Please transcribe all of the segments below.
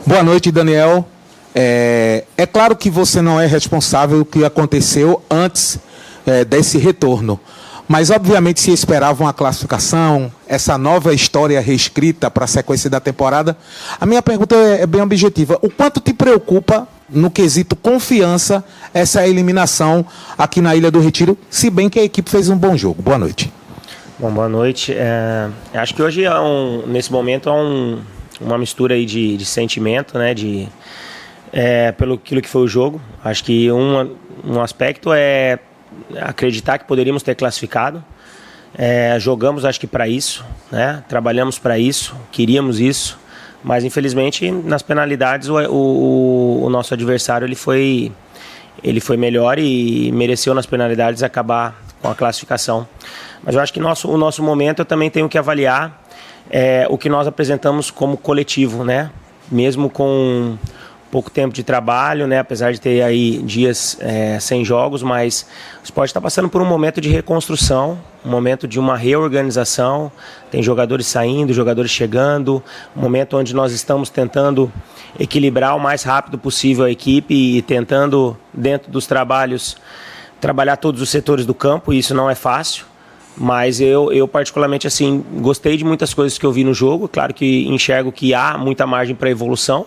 Boa noite, Daniel. É claro que você não é responsável pelo que aconteceu antes desse retorno, mas obviamente se esperava uma classificação, essa nova história reescrita para a sequência da temporada. A minha pergunta é bem objetiva. O quanto te preocupa, no quesito confiança, essa eliminação aqui na Ilha do Retiro, se bem que a equipe fez um bom jogo? Boa noite. Bom, boa noite. Acho que hoje, nesse momento, há uma mistura aí de sentimento, né, pelo aquilo que foi o jogo. Acho que um aspecto é acreditar que poderíamos ter classificado. Jogamos, acho que para isso, né? Trabalhamos para isso, queríamos isso, mas infelizmente nas penalidades o nosso adversário ele foi melhor e mereceu nas penalidades acabar com a classificação. Mas eu acho que o nosso momento eu também tenho que avaliar o que nós apresentamos como coletivo, né? Mesmo com pouco tempo de trabalho, né? Apesar de ter aí dias sem jogos, mas o esporte está passando por um momento de reconstrução, um momento de uma reorganização, tem jogadores saindo, jogadores chegando, um momento onde nós estamos tentando equilibrar o mais rápido possível a equipe e tentando, dentro dos trabalhos, trabalhar todos os setores do campo, e isso não é fácil. Mas eu particularmente assim, gostei de muitas coisas que eu vi no jogo. Claro que enxergo que há muita margem para evolução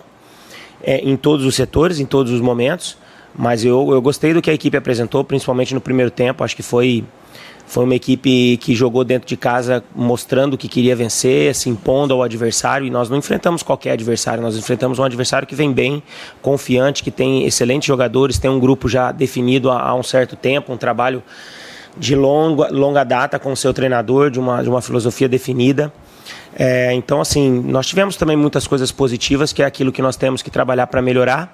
em todos os setores, em todos os momentos, mas eu gostei do que a equipe apresentou, principalmente no primeiro tempo. Acho que foi uma equipe que jogou dentro de casa, mostrando que queria vencer, se impondo ao adversário, e nós não enfrentamos qualquer adversário, nós enfrentamos um adversário que vem bem, confiante, que tem excelentes jogadores, tem um grupo já definido há um certo tempo, um trabalho de longa data com o seu treinador, de uma filosofia definida. Então, assim, nós tivemos também muitas coisas positivas, que é aquilo que nós temos que trabalhar para melhorar.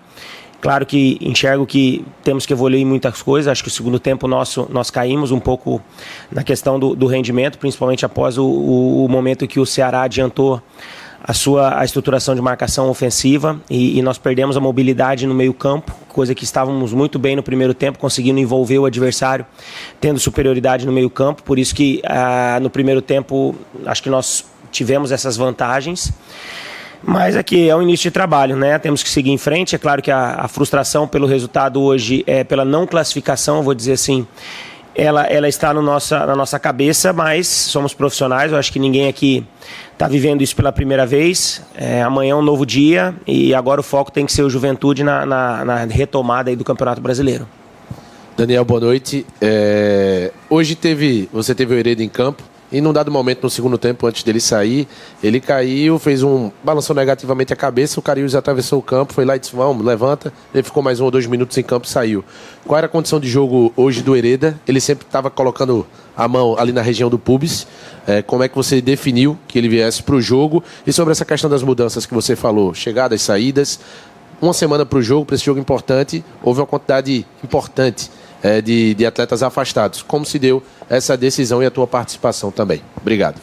Claro que enxergo que temos que evoluir em muitas coisas. Acho que o segundo tempo nós caímos um pouco na questão do rendimento, principalmente após o momento que o Ceará adiantou a estruturação de marcação ofensiva e nós perdemos a mobilidade no meio campo, coisa que estávamos muito bem no primeiro tempo, conseguindo envolver o adversário, tendo superioridade no meio campo. Por isso que no primeiro tempo acho que nós tivemos essas vantagens. Mas aqui é um início de trabalho, né? Temos que seguir em frente. É claro que a frustração pelo resultado hoje, pela não classificação, vou dizer assim, ela está na nossa cabeça, mas somos profissionais. Eu acho que ninguém aqui está vivendo isso pela primeira vez. Amanhã é um novo dia e agora o foco tem que ser o Juventude na retomada aí do Campeonato Brasileiro. Daniel, boa noite. Hoje você teve o Hereda em campo. E num dado momento, no segundo tempo, antes dele sair, ele caiu, balançou negativamente a cabeça, o Cariús atravessou o campo, foi lá e disse, vamos, levanta. Ele ficou mais 1 ou 2 minutos em campo e saiu. Qual era a condição de jogo hoje do Hereda? Ele sempre estava colocando a mão ali na região do pubis. Como é que você definiu que ele viesse para o jogo? E sobre essa questão das mudanças que você falou, chegadas, saídas, uma semana para o jogo, para esse jogo importante, houve uma quantidade importante de atletas afastados. Como se deu essa decisão e a tua participação também? Obrigado.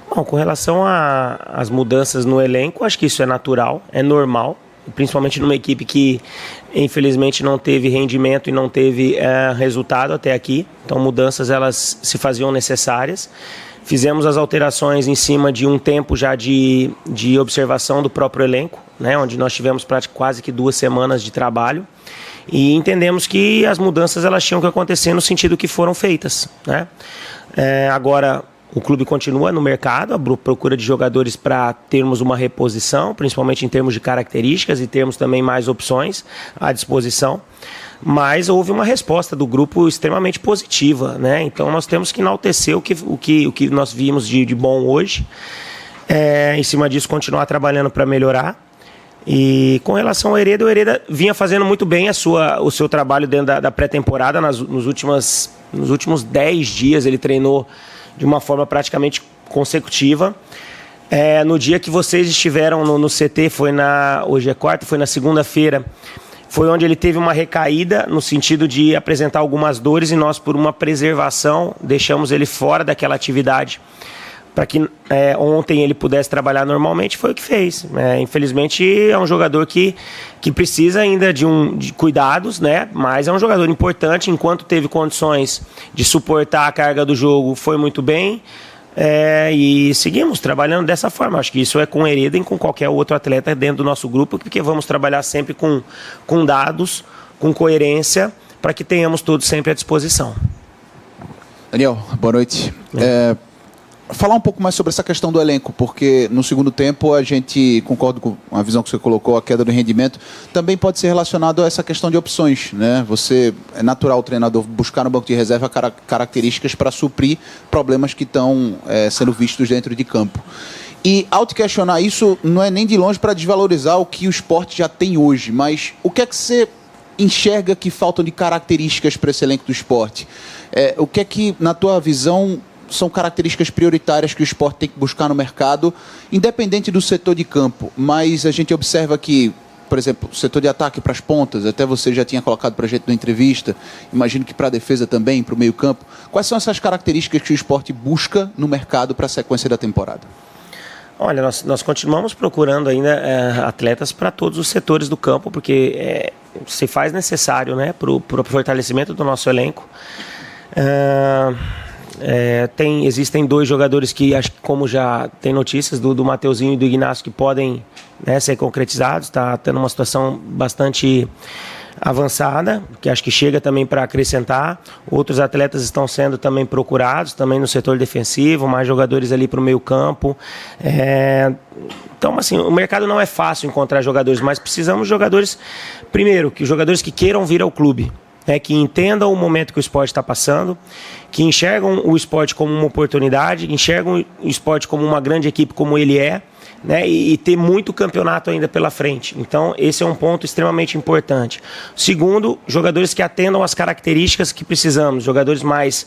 Bom, com relação às mudanças no elenco, acho que isso é natural, é normal, principalmente numa equipe que infelizmente não teve rendimento e não teve resultado até aqui. Então mudanças elas se faziam necessárias. Fizemos as alterações em cima de um tempo já de observação do próprio elenco, né, onde nós tivemos quase que 2 semanas de trabalho. E entendemos que as mudanças elas tinham que acontecer no sentido que foram feitas, né? Agora o clube continua no mercado, a procura de jogadores para termos uma reposição, principalmente em termos de características e termos também mais opções à disposição. Mas houve uma resposta do grupo extremamente positiva, né? Então nós temos que enaltecer o que nós vimos de bom hoje. Em cima disso, continuar trabalhando para melhorar. E com relação ao Hereda, o Hereda vinha fazendo muito bem o seu trabalho dentro da pré-temporada. Nos últimos 10 dias ele treinou de uma forma praticamente consecutiva. No dia que vocês estiveram no CT, hoje é quarta, foi na segunda-feira, foi onde ele teve uma recaída no sentido de apresentar algumas dores e nós, por uma preservação, deixamos ele fora daquela atividade para que ontem ele pudesse trabalhar normalmente. Foi o que fez. Infelizmente é um jogador que precisa ainda de cuidados, né? Mas é um jogador importante. Enquanto teve condições de suportar a carga do jogo, foi muito bem. E seguimos trabalhando dessa forma. Acho que isso é com o Hereda e com qualquer outro atleta dentro do nosso grupo, porque vamos trabalhar sempre com dados, com coerência, para que tenhamos todos sempre à disposição. Daniel, boa noite. Falar um pouco mais sobre essa questão do elenco, porque no segundo tempo a gente, concordo com a visão que você colocou, a queda do rendimento, também pode ser relacionado a essa questão de opções, né? É natural o treinador buscar no banco de reserva características para suprir problemas que estão sendo vistos dentro de campo. E ao te questionar isso, não é nem de longe para desvalorizar o que o esporte já tem hoje, mas o que é que você enxerga que faltam de características para esse elenco do esporte? O que é que, na tua visão, são características prioritárias que o esporte tem que buscar no mercado, independente do setor de campo? Mas a gente observa que, por exemplo, o setor de ataque para as pontas, até você já tinha colocado para a gente na entrevista, imagino que para a defesa também, para o meio campo. Quais são essas características que o esporte busca no mercado para a sequência da temporada? Olha, nós continuamos procurando ainda atletas para todos os setores do campo, porque se faz necessário, né, para o fortalecimento do nosso elenco. Existem 2 jogadores que, acho que como já tem notícias do Mateuzinho e do Ignacio, que podem, né, ser concretizados. Está tendo uma situação bastante avançada, que acho que chega também para acrescentar. Outros atletas estão sendo também procurados, também no setor defensivo, mais jogadores ali para o meio campo. Então, assim, o mercado não é fácil encontrar jogadores, mas precisamos de jogadores, primeiro, jogadores que queiram vir ao clube, que entendam o momento que o esporte está passando, que enxergam o esporte como uma oportunidade, enxergam o esporte como uma grande equipe como ele é, né, e ter muito campeonato ainda pela frente. Então, esse é um ponto extremamente importante. Segundo, jogadores que atendam às características que precisamos, jogadores mais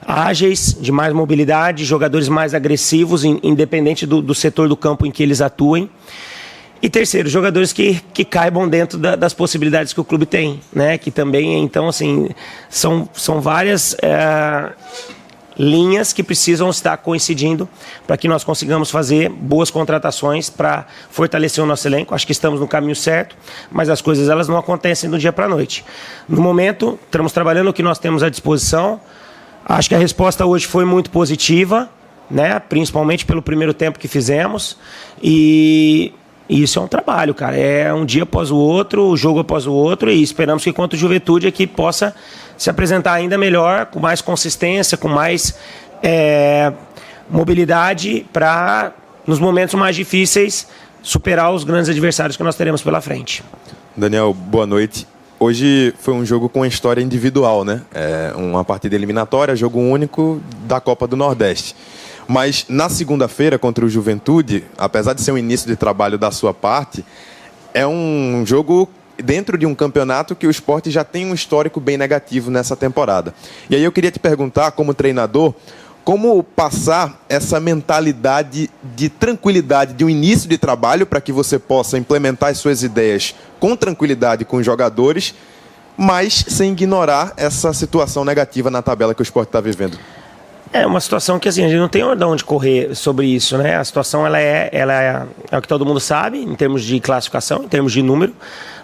ágeis, de mais mobilidade, jogadores mais agressivos, independente do setor do campo em que eles atuem. E terceiro, jogadores que caibam dentro das possibilidades que o clube tem, né? Que também, então, assim, são várias linhas que precisam estar coincidindo para que nós consigamos fazer boas contratações para fortalecer o nosso elenco. Acho que estamos no caminho certo, mas as coisas elas não acontecem do dia para a noite. No momento, estamos trabalhando o que nós temos à disposição. Acho que a resposta hoje foi muito positiva, né? Principalmente pelo primeiro tempo que fizemos. E isso é um trabalho, cara. É um dia após o outro, jogo após o outro, e esperamos que, quanto Juventude, aqui possa se apresentar ainda melhor, com mais consistência, com mais mobilidade, para, nos momentos mais difíceis, superar os grandes adversários que nós teremos pela frente. Daniel, boa noite. Hoje foi um jogo com uma história individual, né? Uma partida eliminatória, jogo único da Copa do Nordeste. Mas na segunda-feira, contra o Juventude, apesar de ser um início de trabalho da sua parte, é um jogo dentro de um campeonato que o esporte já tem um histórico bem negativo nessa temporada. E aí eu queria te perguntar, como treinador, como passar essa mentalidade de tranquilidade de um início de trabalho para que você possa implementar as suas ideias com tranquilidade com os jogadores, mas sem ignorar essa situação negativa na tabela que o esporte está vivendo. É uma situação que, assim, a gente não tem de onde correr sobre isso, né? A situação ela é o que todo mundo sabe, em termos de classificação, em termos de número,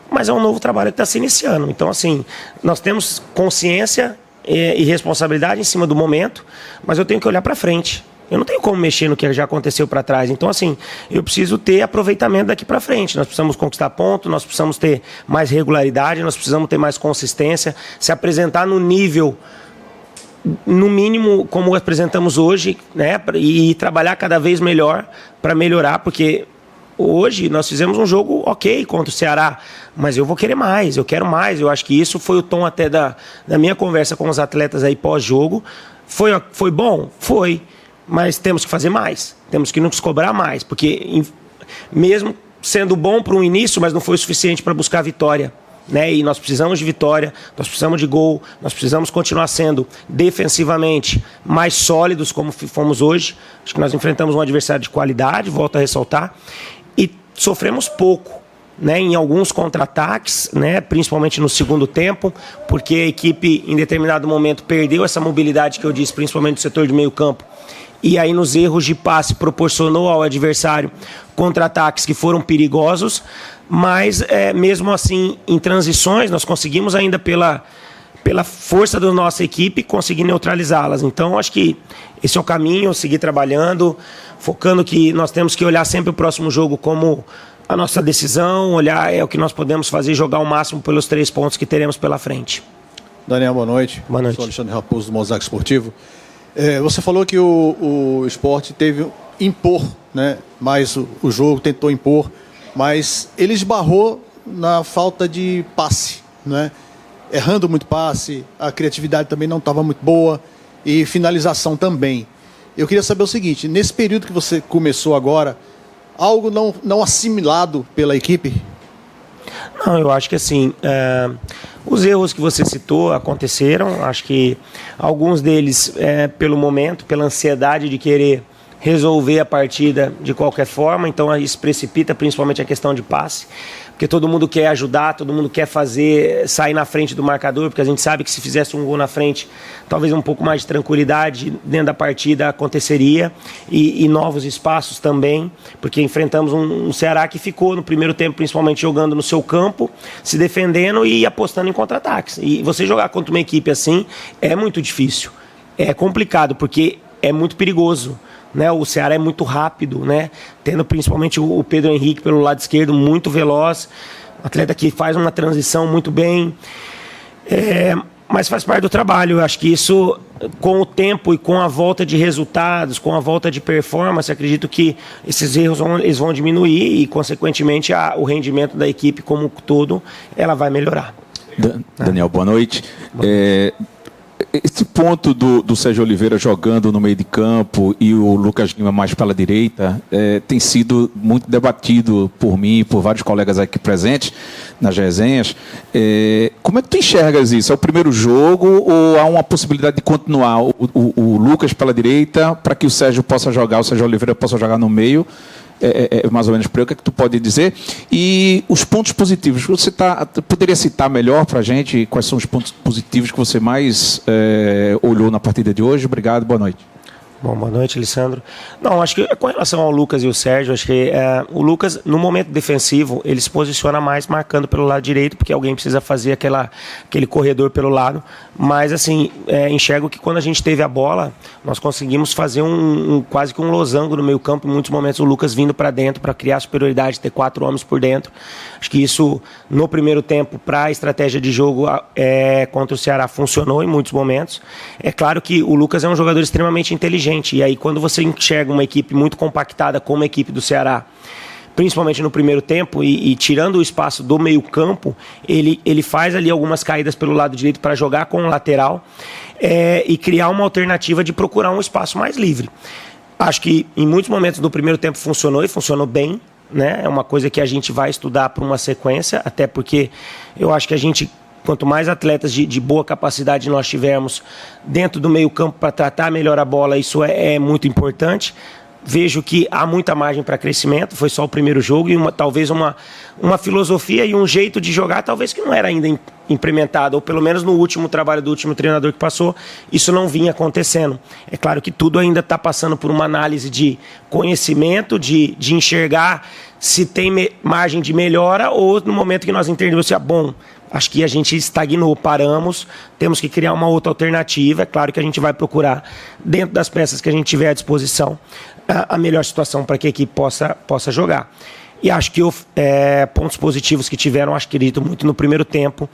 mas é um novo trabalho que está se iniciando. Então, assim, nós temos consciência e responsabilidade em cima do momento, mas eu tenho que olhar para frente. Eu não tenho como mexer no que já aconteceu para trás. Então, assim, eu preciso ter aproveitamento daqui para frente. Nós precisamos conquistar pontos, nós precisamos ter mais regularidade, nós precisamos ter mais consistência, se apresentar no nível, no mínimo, como apresentamos hoje, né, e trabalhar cada vez melhor para melhorar, porque hoje nós fizemos um jogo ok contra o Ceará, mas eu vou querer mais, eu quero mais. Eu acho que isso foi o tom até da minha conversa com os atletas aí pós-jogo. Foi bom? Foi, mas temos que fazer mais, temos que nos cobrar mais, porque mesmo sendo bom para um início, mas não foi o suficiente para buscar a vitória, né? E nós precisamos de vitória, nós precisamos de gol, nós precisamos continuar sendo defensivamente mais sólidos como fomos hoje. Acho que nós enfrentamos um adversário de qualidade, volto a ressaltar, e sofremos pouco, né, em alguns contra-ataques, né, principalmente no segundo tempo, porque a equipe em determinado momento perdeu essa mobilidade que eu disse, principalmente no setor de meio campo, e aí nos erros de passe proporcionou ao adversário contra-ataques que foram perigosos, mas mesmo assim, em transições, nós conseguimos ainda pela força da nossa equipe, conseguir neutralizá-las. Então, acho que esse é o caminho, seguir trabalhando, focando que nós temos que olhar sempre o próximo jogo como a nossa decisão, olhar o que nós podemos fazer, jogar o máximo pelos 3 pontos que teremos pela frente. Daniel, boa noite. Boa noite. Sou Alexandre Raposo, do Mosaico Esportivo. Você falou que o Sport teve impor, né, mais o jogo, tentou impor, mas ele esbarrou na falta de passe, né? Errando muito passe, a criatividade também não estava muito boa e finalização também. Eu queria saber o seguinte, nesse período que você começou agora, algo não assimilado pela equipe? Não, eu acho que assim, os erros que você citou aconteceram, acho que alguns deles pelo momento, pela ansiedade de querer resolver a partida de qualquer forma, então isso precipita principalmente a questão de passe, porque todo mundo quer ajudar, todo mundo quer sair na frente do marcador, porque a gente sabe que se fizesse um gol na frente, talvez um pouco mais de tranquilidade dentro da partida aconteceria, e novos espaços também, porque enfrentamos um Ceará que ficou no primeiro tempo principalmente jogando no seu campo, se defendendo e apostando em contra-ataques. E você jogar contra uma equipe assim é muito difícil, é complicado, porque é muito perigoso. Né, o Ceará é muito rápido, né, tendo principalmente o Pedro Henrique pelo lado esquerdo, muito veloz, um atleta que faz uma transição muito bem, mas faz parte do trabalho. Eu acho que isso, com o tempo e com a volta de resultados, com a volta de performance, acredito que esses erros eles vão diminuir e, consequentemente, o rendimento da equipe como um todo ela vai melhorar. Daniel, boa noite. Esse ponto do Sérgio Oliveira jogando no meio de campo e o Lucas Lima mais pela direita tem sido muito debatido por mim e por vários colegas aqui presentes nas resenhas. Como é que tu enxergas isso? É o primeiro jogo ou há uma possibilidade de continuar o Lucas pela direita para que o Sérgio Oliveira possa jogar no meio? Mais ou menos por aí, o que é que tu pode dizer? E os pontos positivos, você poderia citar melhor para a gente quais são os pontos positivos que você mais olhou na partida de hoje? Obrigado, boa noite. Bom, boa noite, Alessandro. Não, acho que com relação ao Lucas e o Sérgio, acho que o Lucas, no momento defensivo, ele se posiciona mais marcando pelo lado direito, porque alguém precisa fazer aquele corredor pelo lado. Mas, assim, enxergo que quando a gente teve a bola, nós conseguimos fazer quase que um losango no meio campo. Em muitos momentos, o Lucas vindo para dentro para criar superioridade, ter 4 homens por dentro. Acho que isso, no primeiro tempo, para a estratégia de jogo contra o Ceará, funcionou em muitos momentos. É claro que o Lucas é um jogador extremamente inteligente. E aí, quando você enxerga uma equipe muito compactada como a equipe do Ceará, principalmente no primeiro tempo, e tirando o espaço do meio campo, ele faz ali algumas caídas pelo lado direito para jogar com o lateral e criar uma alternativa de procurar um espaço mais livre. Acho que em muitos momentos do primeiro tempo funcionou e funcionou bem, né? É uma coisa que a gente vai estudar para uma sequência, até porque eu acho que a gente, quanto mais atletas de boa capacidade nós tivermos dentro do meio campo para tratar melhor a bola, isso é muito importante. Vejo que há muita margem para crescimento, foi só o primeiro jogo e talvez uma filosofia e um jeito de jogar talvez que não era ainda implementado, ou pelo menos no último trabalho do último treinador que passou, isso não vinha acontecendo. É claro que tudo ainda está passando por uma análise de conhecimento, de enxergar se tem margem de melhora ou no momento que nós entendemos se é bom. Acho que a gente estagnou, paramos, temos que criar uma outra alternativa. É claro que a gente vai procurar, dentro das peças que a gente tiver à disposição, a melhor situação para que a equipe possa jogar. E acho que pontos positivos que tiveram, acredito muito no primeiro tempo.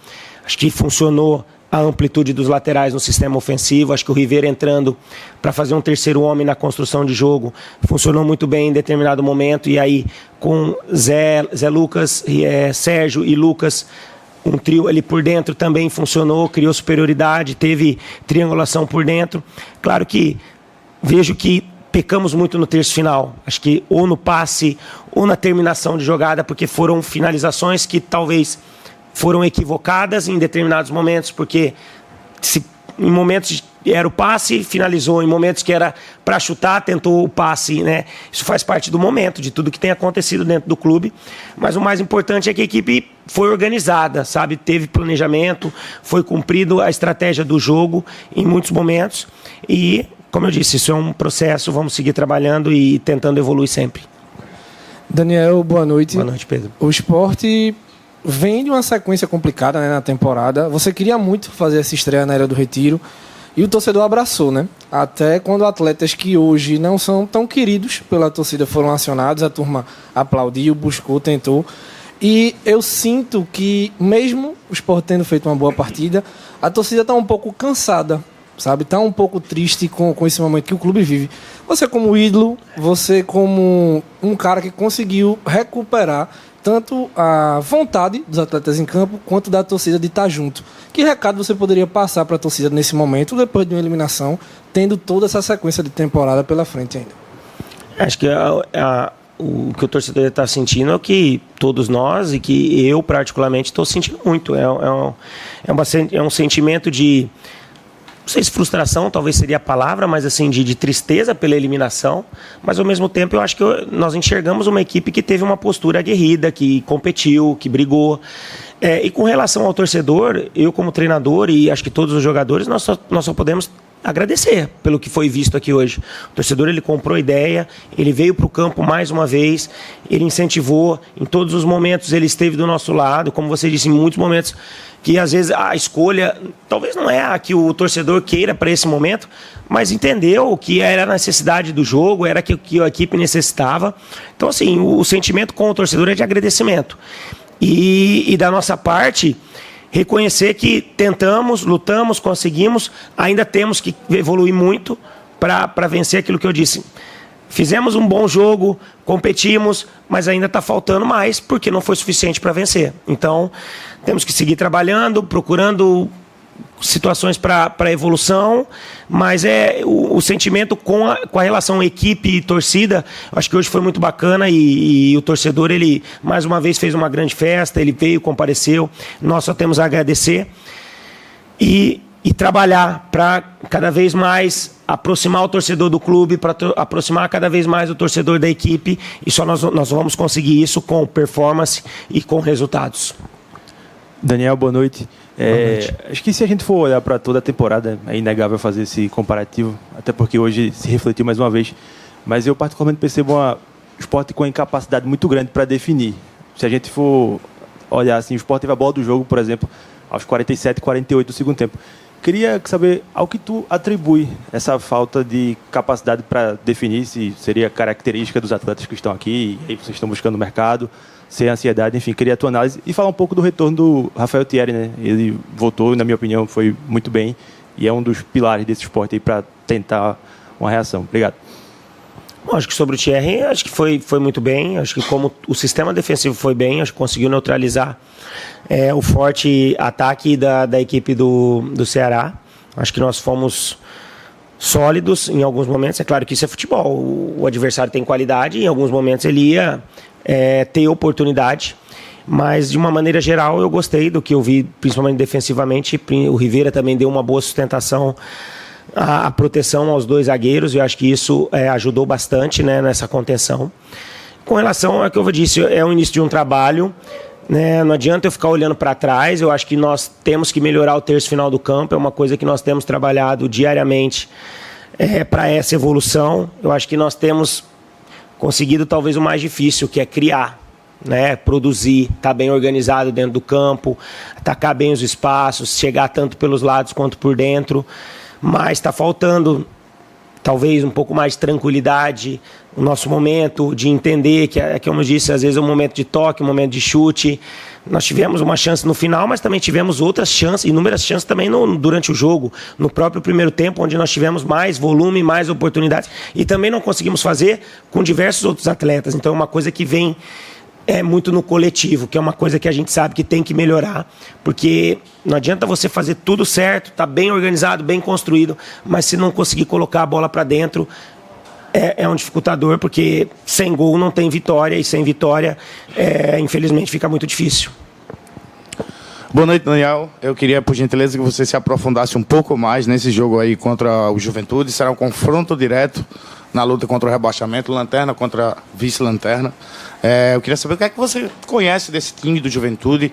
Acho que funcionou a amplitude dos laterais no sistema ofensivo. Acho que o Rivera entrando para fazer um terceiro homem na construção de jogo funcionou muito bem em determinado momento. E aí, com Zé Lucas, Sérgio e Lucas, um trio ali por dentro também funcionou, criou superioridade, teve triangulação por dentro. Claro que vejo que pecamos muito no terço final. Acho que ou no passe ou na terminação de jogada, porque foram finalizações que talvez foram equivocadas em determinados momentos, porque em momentos era o passe, finalizou, em momentos que era para chutar, tentou o passe, né? Isso faz parte do momento, de tudo que tem acontecido dentro do clube, mas o mais importante é que a equipe foi organizada, sabe? Teve planejamento, foi cumprido a estratégia do jogo em muitos momentos e, como eu disse, isso é um processo, vamos seguir trabalhando e tentando evoluir sempre. Daniel, boa noite. Boa noite, Pedro. O Sport vem de uma sequência complicada, né, na temporada. Você queria muito fazer essa estreia na Era do Retiro e o torcedor abraçou, né? Até quando atletas que hoje não são tão queridos pela torcida foram acionados, a turma aplaudiu, buscou, tentou. E eu sinto que, mesmo o Sport tendo feito uma boa partida, a torcida está um pouco cansada, sabe? Está um pouco triste com esse momento que o clube vive. Você como ídolo, você como um cara que conseguiu recuperar tanto a vontade dos atletas em campo, quanto da torcida de estar junto. Que recado você poderia passar para a torcida nesse momento, depois de uma eliminação, tendo toda essa sequência de temporada pela frente ainda? Acho que o que o torcedor está sentindo é o que todos nós, e que eu particularmente estou sentindo muito. É um sentimento de, não sei se frustração talvez seria a palavra, mas assim, de tristeza pela eliminação, mas ao mesmo tempo eu acho que nós enxergamos uma equipe que teve uma postura aguerrida, que competiu, que brigou. E com relação ao torcedor, eu como treinador e acho que todos os jogadores, nós só podemos agradecer pelo que foi visto aqui hoje. O torcedor, ele comprou a ideia, ele veio para o campo mais uma vez, ele incentivou, em todos os momentos ele esteve do nosso lado, como você disse, em muitos momentos que às vezes a escolha talvez não é a que o torcedor queira para esse momento, mas entendeu que era a necessidade do jogo, era que a equipe necessitava. Então, assim, o sentimento com o torcedor é de agradecimento. E da nossa parte, reconhecer que tentamos, lutamos, conseguimos, ainda temos que evoluir muito para vencer aquilo que eu disse. Fizemos um bom jogo, competimos, mas ainda está faltando mais, porque não foi suficiente para vencer. Então, temos que seguir trabalhando, procurando situações para evolução, mas o sentimento com a relação equipe e torcida, acho que hoje foi muito bacana, e o torcedor, ele mais uma vez fez uma grande festa, ele veio, compareceu, nós só temos a agradecer e trabalhar para cada vez mais aproximar o torcedor do clube, para aproximar cada vez mais o torcedor da equipe, e só nós vamos conseguir isso com performance e com resultados. Daniel, boa noite. Acho que se a gente for olhar para toda a temporada, é inegável fazer esse comparativo, até porque hoje se refletiu mais uma vez. Mas eu particularmente percebo o Sport com uma incapacidade muito grande para definir. Se a gente for olhar assim, o Sport teve a bola do jogo, por exemplo, aos 47 e 48 do segundo tempo. Queria saber ao que tu atribui essa falta de capacidade para definir, se seria característica dos atletas que estão aqui, e aí vocês estão buscando o mercado, sem ansiedade, enfim, queria a tua análise e falar um pouco do retorno do Rafael Thierry, né? Ele voltou, na minha opinião, foi muito bem e é um dos pilares desse esporte aí para tentar uma reação. Obrigado. Bom, acho que sobre o Thierry, acho que foi muito bem, acho que como o sistema defensivo foi bem, acho que conseguiu neutralizar o forte ataque da equipe do Ceará. Acho que nós fomos sólidos em alguns momentos, é claro que isso é futebol, o adversário tem qualidade, em alguns momentos ele ia ter oportunidade, mas de uma maneira geral eu gostei do que eu vi, principalmente defensivamente. O Rivera também deu uma boa sustentação, a proteção aos dois zagueiros, e eu acho que isso ajudou bastante, né, nessa contenção. Com relação ao que eu disse, é o início de um trabalho, né, não adianta eu ficar olhando para trás, eu acho que nós temos que melhorar o terço final do campo, é uma coisa que nós temos trabalhado diariamente para essa evolução. Eu acho que nós temos conseguido talvez o mais difícil, que é criar, né, produzir, estar bem organizado dentro do campo, atacar bem os espaços, chegar tanto pelos lados quanto por dentro, mas está faltando talvez um pouco mais de tranquilidade, o nosso momento de entender que, como eu disse, às vezes é um momento de toque, um momento de chute. Nós tivemos uma chance no final, mas também tivemos outras chances, inúmeras chances também durante o jogo, no próprio primeiro tempo, onde nós tivemos mais volume, mais oportunidades, e também não conseguimos fazer com diversos outros atletas. Então é uma coisa que vem muito no coletivo, que é uma coisa que a gente sabe que tem que melhorar, porque não adianta você fazer tudo certo, tá bem organizado, bem construído, mas se não conseguir colocar a bola para dentro, é um dificultador, porque sem gol não tem vitória, e sem vitória, infelizmente, fica muito difícil. Boa noite, Daniel. Eu queria, por gentileza, que você se aprofundasse um pouco mais nesse jogo aí contra o Juventude. Será um confronto direto na luta contra o rebaixamento, lanterna contra vice-lanterna. Eu queria saber o que é que você conhece desse time do Juventude,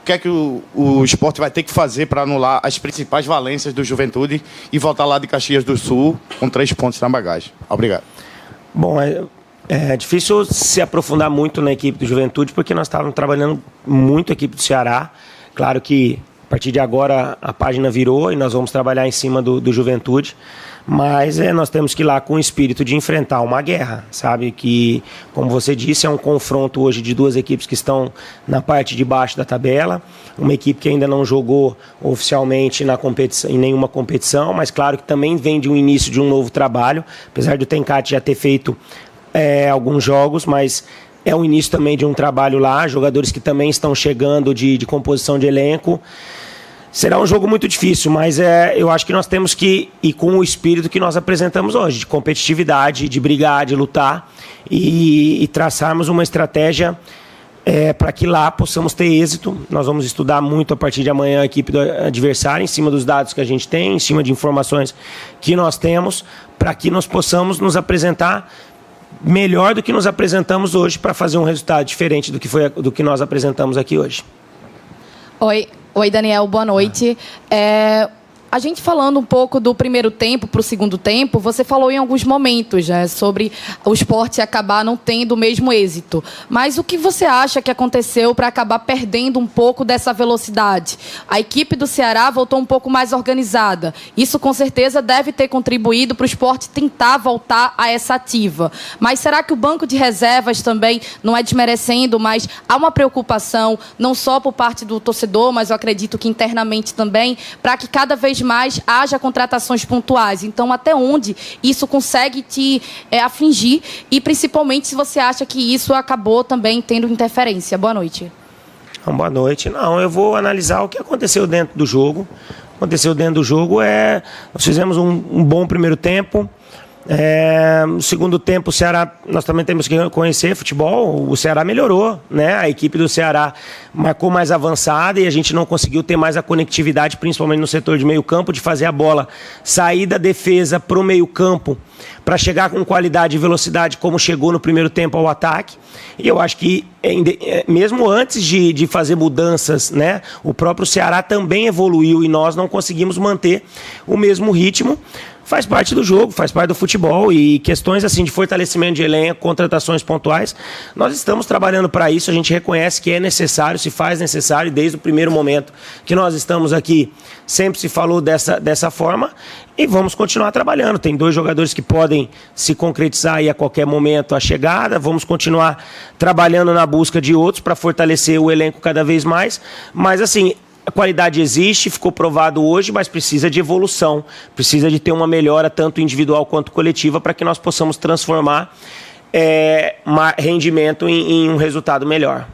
o que é que o Sport vai ter que fazer para anular as principais valências do Juventude e voltar lá de Caxias do Sul com 3 pontos na bagagem. Obrigado. Bom, É difícil se aprofundar muito na equipe do Juventude, porque nós estávamos trabalhando muito a equipe do Ceará. Claro que a partir de agora a página virou e nós vamos trabalhar em cima do Juventude, mas nós temos que ir lá com o espírito de enfrentar uma guerra, sabe? Que, como você disse, é um confronto hoje de duas equipes que estão na parte de baixo da tabela, uma equipe que ainda não jogou oficialmente na competição, em nenhuma competição, mas claro que também vem de um início de um novo trabalho, apesar do Tencate já ter feito alguns jogos, mas é o início também de um trabalho lá, jogadores que também estão chegando de composição de elenco. Será um jogo muito difícil, mas eu acho que nós temos que ir com o espírito que nós apresentamos hoje, de competitividade, de brigar, de lutar e traçarmos uma estratégia para que lá possamos ter êxito. Nós vamos estudar muito a partir de amanhã a equipe do adversário, em cima dos dados que a gente tem, em cima de informações que nós temos, para que nós possamos nos apresentar melhor do que nos apresentamos hoje para fazer um resultado diferente do que nós apresentamos aqui hoje. Oi, Daniel, boa noite. A gente falando um pouco do primeiro tempo para o segundo tempo, você falou em alguns momentos sobre o Sport acabar não tendo o mesmo êxito. Mas o que você acha que aconteceu para acabar perdendo um pouco dessa velocidade? A equipe do Ceará voltou um pouco mais organizada. Isso, com certeza, deve ter contribuído para o Sport tentar voltar a essa ativa. Mas será que o banco de reservas também, não é desmerecendo, mas há uma preocupação, não só por parte do torcedor, mas eu acredito que internamente também, para que cada vez mais haja contratações pontuais. Então, até onde isso consegue te afligir e, principalmente, se você acha que isso acabou também tendo interferência. Boa noite. Boa noite. Não, eu vou analisar o que aconteceu dentro do jogo. Aconteceu dentro do jogo nós fizemos um bom primeiro tempo. No segundo tempo, o Ceará, nós também temos que conhecer futebol, o Ceará melhorou, né? A equipe do Ceará marcou mais avançada e a gente não conseguiu ter mais a conectividade, principalmente no setor de meio campo, de fazer a bola sair da defesa para o meio campo, para chegar com qualidade e velocidade como chegou no primeiro tempo ao ataque. E eu acho que mesmo antes de fazer mudanças, né, o próprio Ceará também evoluiu e nós não conseguimos manter o mesmo ritmo. Faz parte do jogo, faz parte do futebol e questões assim de fortalecimento de elenco, contratações pontuais, nós estamos trabalhando para isso, a gente reconhece que é necessário, se faz necessário, e desde o primeiro momento que nós estamos aqui, sempre se falou dessa forma e vamos continuar trabalhando. Tem 2 jogadores que podem se concretizar aí a qualquer momento a chegada, vamos continuar trabalhando na busca de outros para fortalecer o elenco cada vez mais, mas assim, a qualidade existe, ficou provado hoje, mas precisa de evolução, precisa de ter uma melhora tanto individual quanto coletiva para que nós possamos transformar rendimento em um resultado melhor.